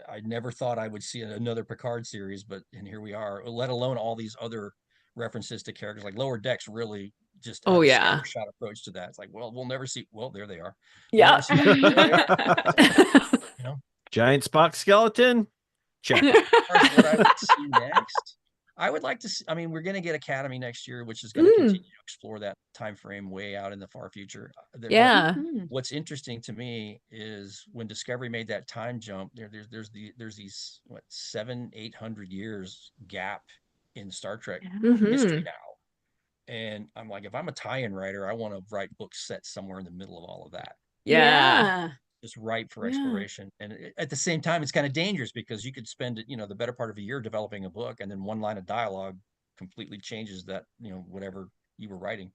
I never thought I would see another Picard series, but and here we are. Let alone all these other references to characters like Lower Decks really just Oh have a yeah. scattershot approach to that. It's like, well, we'll never see. Well, there they are. We'll Yeah. never see. There they are. You know. Giant Spock skeleton? Check. As far as what I would see next, I would like to see. I mean, we're going to get Academy next year, which is going to continue to explore that time frame way out in the far future. But Yeah. what's interesting to me is when Discovery made that time jump. There's these 700-800 years gap in Star Trek history Mhm. now, and I'm like, if I'm a tie-in writer, I want to write books set somewhere in the middle of all of that. Yeah. Just ripe for Yeah. exploration. And at the same time, it's kind of dangerous because you could spend, the better part of a year developing a book, and then one line of dialogue completely changes that, whatever you were writing.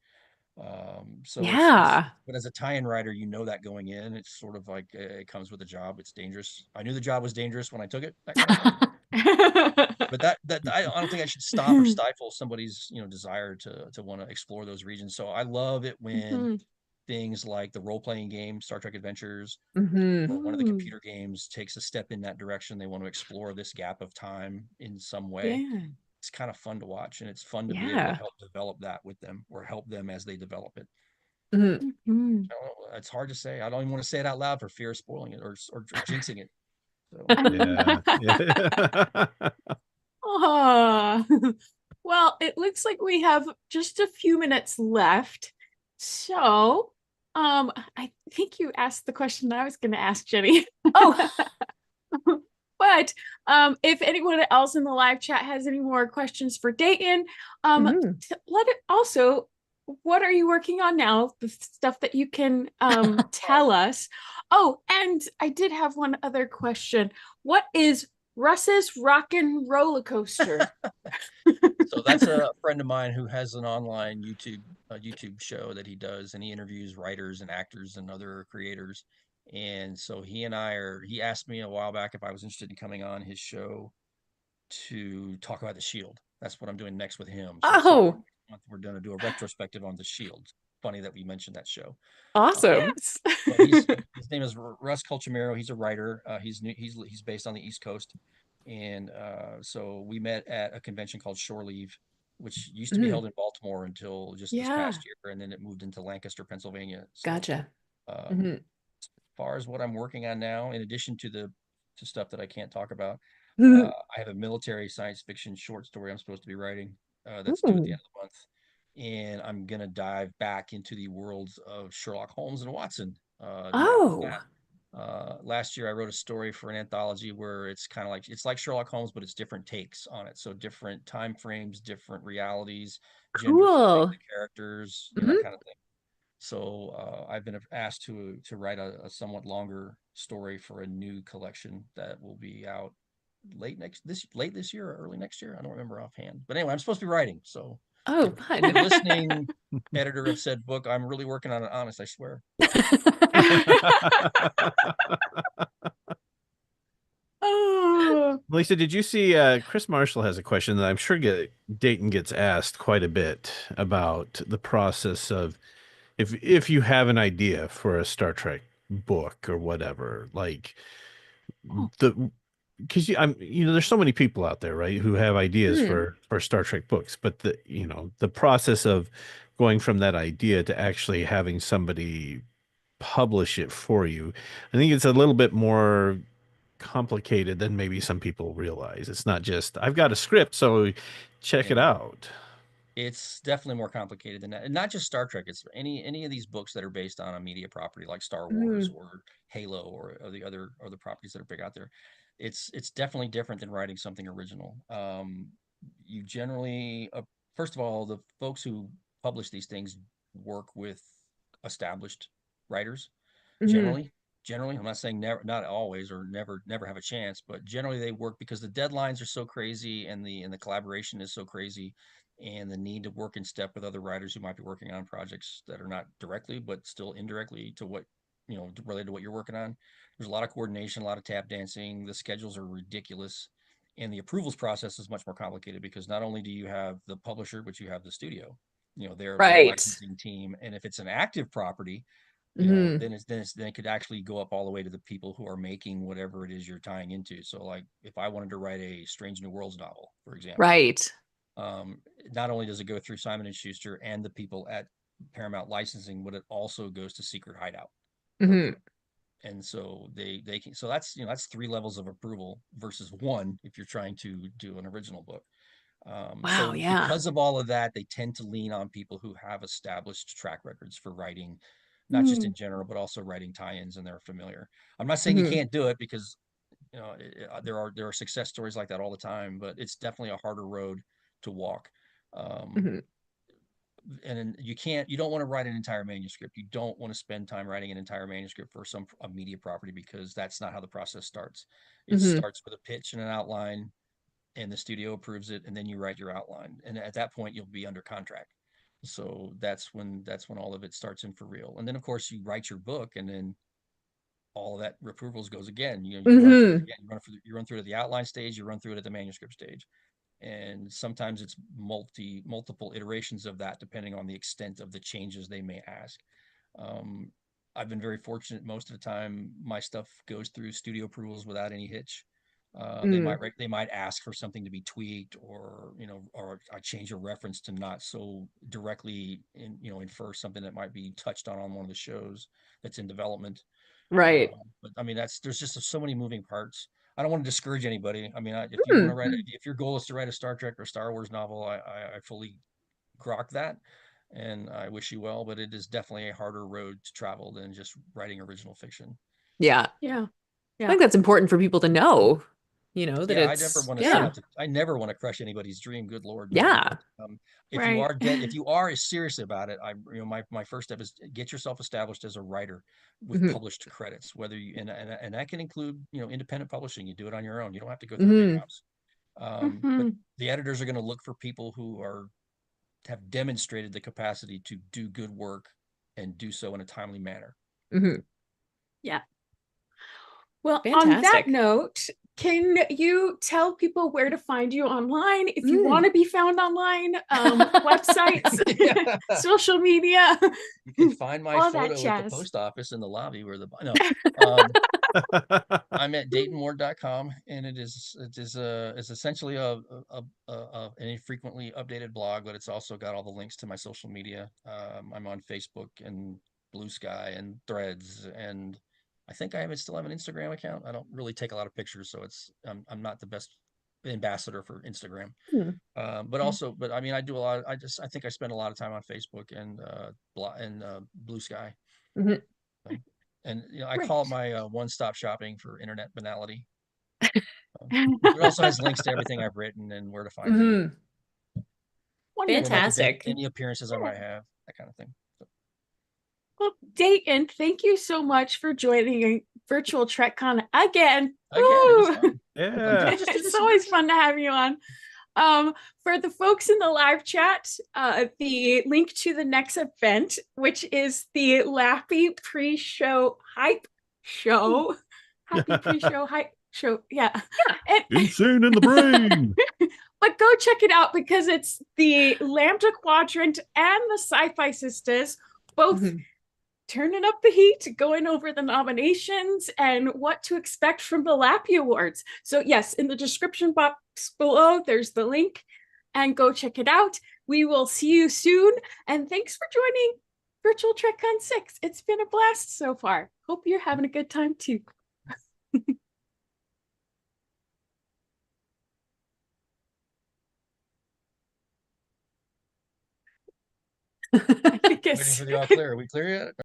So Yeah. but as a tie-in writer, that going in, it's sort of like it comes with the job. It's dangerous. I knew the job was dangerous when I took it, that kind of thing. But that I don't think I should stop or stifle somebody's, desire to want to explore those regions. So I love it when Mhm. things like the role-playing game Star Trek Adventures Hmm. or one of the Mm. computer games takes a step in that direction. They want to explore this gap of time in some way. Yeah. It's kind of fun to watch, and it's fun to be able to Yeah. help develop that with them or help them as they develop it. Mhm. Mhm. I don't know, it's hard to say. I don't even want to say it out loud for fear of spoiling it or jinxing it. So Yeah. Yeah. Ah. Well, it looks like we have just a few minutes left. So, I think you asked the question I was going to ask, Jenny. Oh, But if anyone else in the live chat has any more questions for Dayton, mhm. let it also, what are you working on now? The stuff that you can tell us. Oh, and I did have one other question. What is Russ's Rockin' Roller Coaster? So that's a friend of mine who has an online YouTube show that he does, and he interviews writers and actors and other creators. And so he asked me a while back if I was interested in coming on his show to talk about the Shield. That's what I'm doing next with him. So sometime Oh, next month we're going to do a retrospective on the Shield. Funny that we mentioned that show. awesome. Yes. But his name is Russ Colchimero. He's a writer. He's based on the East Coast, and so we met at a convention called Shore Leave, which used to be Mhm. held in Baltimore until just this Yeah. past year, and then it moved into Lancaster, Pennsylvania. So, Gotcha. um, Mhm. as far as what I'm working on now, in addition to stuff that I can't talk about, Mhm. I have a military science fiction short story I'm supposed to be writing. That's due at the Ooh. end of the month, and I'm gonna dive back into the worlds of Sherlock Holmes and Watson. After Oh, that, last year I wrote a story for an anthology where it's like Sherlock Holmes, but it's different takes on it. So different time frames, different realities, gender flipping cool. the characters, that Mhm. kind of thing. So I've been asked to write a somewhat longer story for a new collection that will be out late this year or early next year. I don't remember offhand. But anyway, I'm supposed to be writing. So Oh, if you're fun. listening, editor of said book, I'm really working on it, honest, I swear. Oh. Lisa, did you see Chris Marshall has a question that I'm sure Dayton gets asked quite a bit about the process of if you have an idea for a Star Trek book or whatever, like the because there's so many people out there, right, who have ideas Mhm. for Star Trek books, but the process of going from that idea to actually having somebody publish it for you, I think it's a little bit more complicated than maybe some people realize. It's not just I've got a script, so check it Yeah. out. It's definitely more complicated than that. And not just Star Trek, it's any of these books that are based on a media property like Star Wars Mhm. or Halo or the other properties that are big out there. It's definitely different than writing something original. You generally first of all, the folks who publish these things work with established writers Mhm. generally. Generally, I'm not saying never, not always, or never have a chance, but generally they work because the deadlines are so crazy and the collaboration is so crazy, and the need to work in step with other writers who might be working on projects that are not directly but still indirectly to what related to what you're working on. There's a lot of coordination, a lot of tap dancing. The schedules are ridiculous, and the approvals process is much more complicated because not only do you have the publisher, but you have the studio, their Right. licensing team, and if it's an active property, Mhm. then it could actually go up all the way to the people who are making whatever it is you're tying into. So like if I wanted to write a Strange New Worlds novel, for example, Right. um, not only does it go through Simon and Schuster and the people at Paramount Licensing, but it also goes to Secret Hideout for Mhm. approval. And so they can, so that's three levels of approval versus one if you're trying to do an original book. Wow, So yeah. because of all of that, they tend to lean on people who have established track records for writing, not just Hmm. in general, but also writing tie-ins, and they're familiar. I'm not saying you Mhm. can't do it because there are success stories like that all the time, but it's definitely a harder road to walk. Um, Mhm. and you don't want to write an entire manuscript. You don't want to spend time writing an entire manuscript for a media property because that's not how the process starts. It Mhm. starts with a pitch and an outline, and the studio approves it, and then you write your outline, and at that point you'll be under contract. So that's when all of it starts in for real. And then of course you write your book, and then all of that approvals goes again. You run through it again. You run through it at the outline stage. You run through it at the manuscript stage, and sometimes it's multiple iterations of that, depending on the extent of the changes they may ask. I've been very fortunate. Most of the time, my stuff goes through studio approvals without any hitch. They might ask for something to be tweaked, or or I change a reference to not so directly infer something that might be touched on one of the shows that's in development. Right. But I mean, there's just so many moving parts. I don't want to discourage anybody. I mean, if you want to write, if your goal is to write a Star Trek or Star Wars novel, I fully grok that, and I wish you well. But it is definitely a harder road to travel than just writing original fiction. Yeah. Yeah. I think that's important for people to know, that Yeah, it's, I never want to crush anybody's dream. Good Lord. No. Yeah. If you are if you are serious about it, my first step is get yourself established as a writer with published credits, whether you, and that can include, independent publishing. You do it on your own. You don't have to go through a big house. But the editors are going to look for people who have demonstrated the capacity to do good work and do so in a timely manner. Yeah. Well, Fantastic. on that note, can you tell people where to find you online if you want to be found online? Websites, social media. You can find my photo at the post office in the lobby where I'm at DaytonWard.com, and it's essentially an infrequently updated blog, but it's also got all the links to my social media. I'm on Facebook and Blue Sky and Threads, and I think I still have an Instagram account. I don't really take a lot of pictures, so I'm not the best ambassador for Instagram. But I mean, I do a lot. I think I spend a lot of time on Facebook and Blue Sky. And I call it my one-stop shopping for internet banality. It also has links to everything I've written and where to find me. Fantastic. Any appearances I might have, that kind of thing. Well, Dayton, thank you so much for joining Virtual TrekCon again. It was fun. Yeah. It's always fun to have you on. For the folks in the live chat, the link to the next event, which is the Lappy pre-show hype show. Happy pre-show hype show. Yeah. Insane in the brain. But go check it out, because it's the Lambda Quadrant and the Sci-Fi Sisters both turning up the heat, going over the nominations and what to expect from the Lappy Awards. So yes, in the description box below, there's the link, and go check it out. We will see you soon, and thanks for joining Virtual TrekCon 6. It's been a blast so far. Hope you're having a good time too. I think Waiting for the all clear. Are we clear yet?